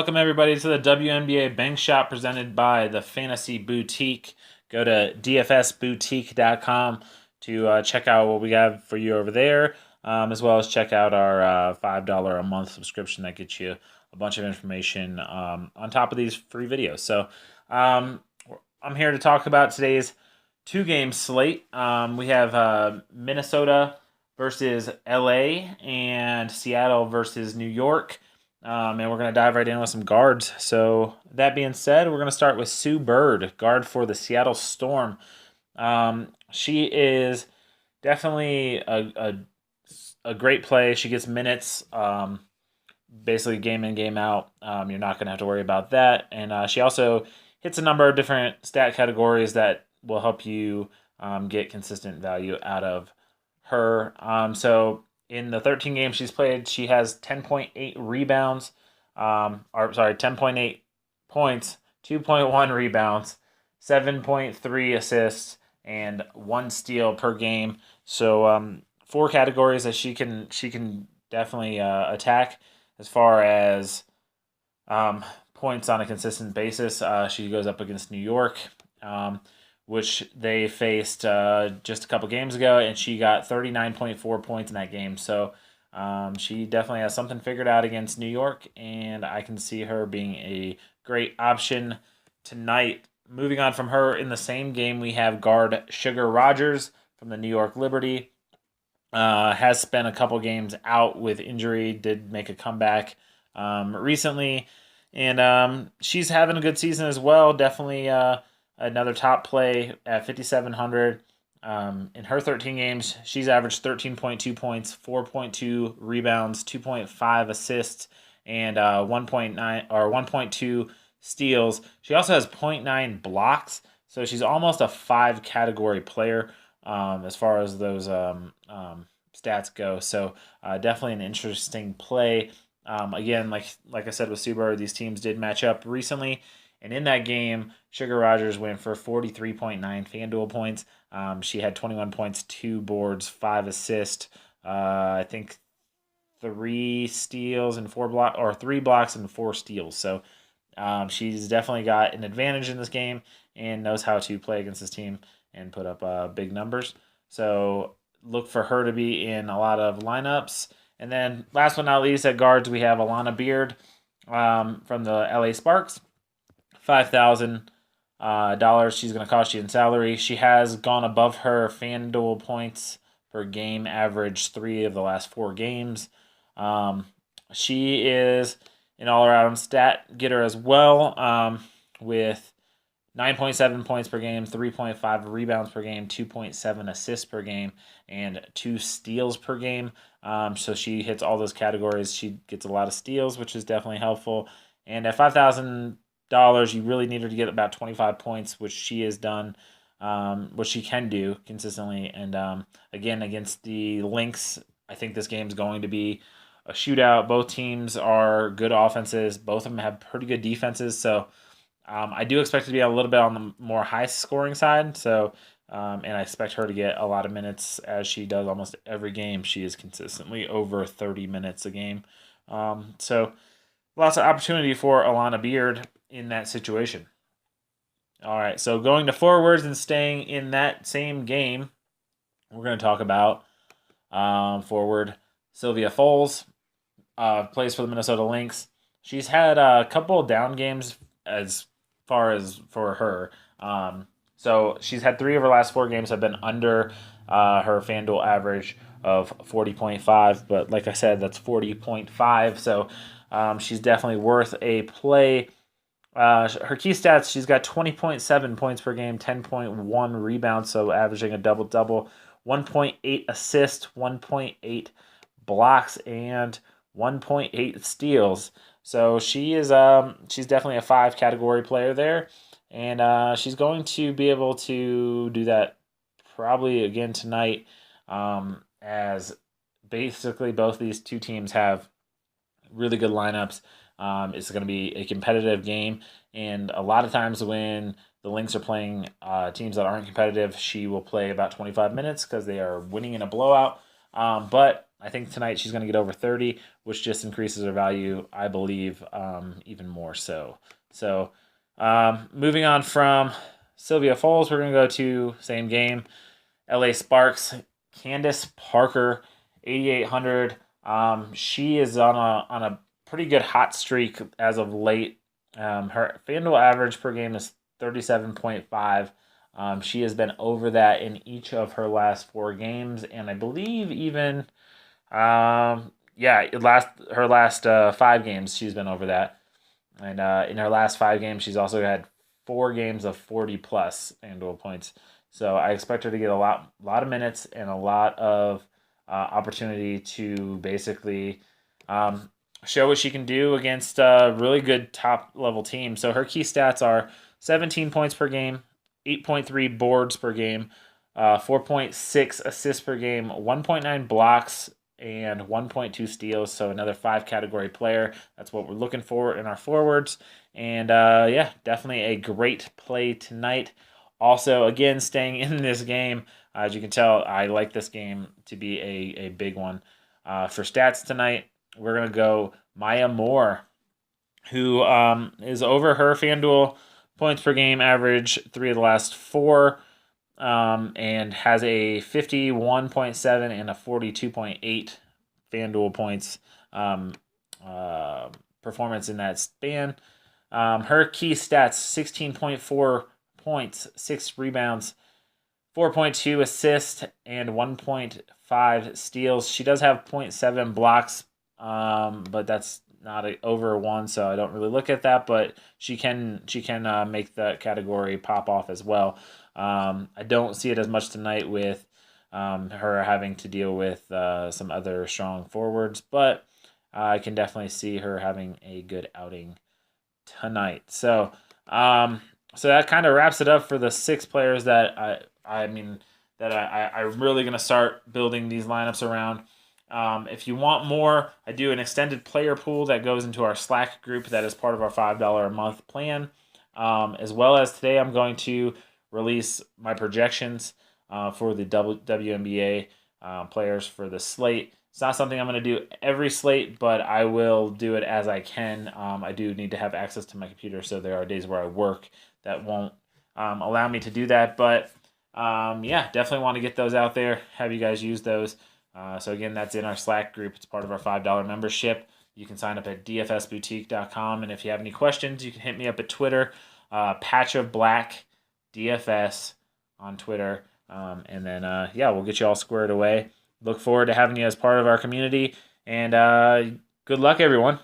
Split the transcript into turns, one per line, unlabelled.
Welcome everybody to the WNBA Bank Shot presented by the Fantasy Boutique. Go to dfsboutique.com to check out what we have for you over there, as well as check out our $5 a month subscription that gets you a bunch of information on top of these free videos. So I'm here to talk about today's two-game slate. We have Minnesota versus LA and Seattle versus New York. And we're going to dive right in with some guards. So that being said, we're going to start with Sue Bird, guard for the Seattle Storm. She is definitely a great play. She gets minutes, basically game in, game out. You're not going to have to worry about that. And she also hits a number of different stat categories that will help you get consistent value out of her. So in the 13 games she's played, she has 10.8 rebounds, 10.8 points, 2.1 rebounds, 7.3 assists, and 1 steal per game. So 4 categories that she can definitely attack as far as points on a consistent basis. She goes up against New York, which they faced just a couple games ago, and she got 39.4 points in that game. So she definitely has something figured out against New York, and I can see her being a great option tonight. Moving on from her, in the same game, we have guard Sugar Rodgers from the New York Liberty. Has spent a couple games out with injury, did make a comeback recently, and she's having a good season as well. Definitely another top play at 5,700. In her 13 games, she's averaged 13.2 points, 4.2 rebounds, 2.5 assists, and 1.9 or 1.2 steals. She also has 0.9 blocks, so she's almost a 5-category player as far as those stats go. So definitely an interesting play. Again, like I said with Subaru, these teams did match up recently. And in that game, Sugar Rodgers went for 43.9 Fanduel points. She had 21 points, 2 boards, 5 assists. I think 3 steals and 4 blocks, or 3 blocks and 4 steals. So she's definitely got an advantage in this game and knows how to play against this team and put up big numbers. So look for her to be in a lot of lineups. And then last but not least, at guards, we have Alana Beard from the LA Sparks. $5,000 she's going to cost you in salary. She has gone above her FanDuel points per game average 3 of the last 4 games. She is an all-around stat getter as well, with 9.7 points per game, 3.5 rebounds per game, 2.7 assists per game, and 2 steals per game. So she hits all those categories. She gets a lot of steals, which is definitely helpful. And at $5,000, you really need her to get about 25 points, which she has done, which she can do consistently. And again, against the Lynx, I think this game's going to be a shootout. Both teams are good offenses. Both of them have pretty good defenses. So I do expect it to be a little bit on the more high-scoring side. So, and I expect her to get a lot of minutes, as she does almost every game. She is consistently over 30 minutes a game. So lots of opportunity for Alana Beard in that situation. All right, so going to forwards and staying in that same game, we're going to talk about forward Silvia Fowles, plays for the Minnesota Lynx. She's had a couple of down games as far as for her. So she's had 3 of her last 4 games have been under her FanDuel average of 40.5, but like I said, that's 40.5, so she's definitely worth a play. Her key stats, she's got 20.7 points per game, 10.1 rebounds, so averaging a double-double, 1.8 assists, 1.8 blocks, and 1.8 steals. So she's definitely a 5-category player there, and she's going to be able to do that probably again tonight, as basically both these two teams have really good lineups. It's going to be a competitive game, and a lot of times when the Lynx are playing teams that aren't competitive, she will play about 25 minutes because they are winning in a blowout. But I think tonight she's going to get over 30, which just increases her value, I believe, even more so. So moving on from Silvia Fowles, we're going to go to same game, LA Sparks, Candice Parker, 8,800. She is on a pretty good hot streak as of late. Her Fanduel average per game is 37.5. She has been over that in each of her last 4 games, and I believe even her last 5 games she's been over that. And in her last 5 games, she's also had 4 games of 40 plus Fanduel points. So I expect her to get a lot of minutes and a lot of opportunity to basically show what she can do against a really good top level team. So her key stats are 17 points per game, 8.3 boards per game, 4.6 assists per game, 1.9 blocks, and 1.2 steals. So another 5 category player. That's what we're looking for in our forwards. And definitely a great play tonight. Also, again, staying in this game, as you can tell, I like this game to be a big one. For stats tonight, we're going to go Maya Moore, who is over her Fanduel points per game average 3 of the last 4, and has a 51.7 and a 42.8 Fanduel points performance in that span. Her key stats, 16.4 points, 6 rebounds, 4.2 assists, and 1.5 steals. She does have 0.7 blocks, but that's not over 1, so I don't really look at that. But she can make that category pop off as well. I don't see it as much tonight with her having to deal with some other strong forwards, but I can definitely see her having a good outing tonight. So that kind of wraps it up for the 6 players that I'm really going to start building these lineups around. If you want more, I do an extended player pool that goes into our Slack group that is part of our $5 a month plan. As well as today, I'm going to release my projections for the WNBA players for the slate. It's not something I'm going to do every slate, but I will do it as I can. I do need to have access to my computer, so there are days where I work that won't allow me to do that. But definitely want to get those out there, have you guys use those. So again, that's in our Slack group. It's part of our $5 membership. You can sign up at dfsboutique.com. And if you have any questions, you can hit me up at Twitter, Patch of Black DFS on Twitter. And then, we'll get you all squared away. Look forward to having you as part of our community. And good luck, everyone.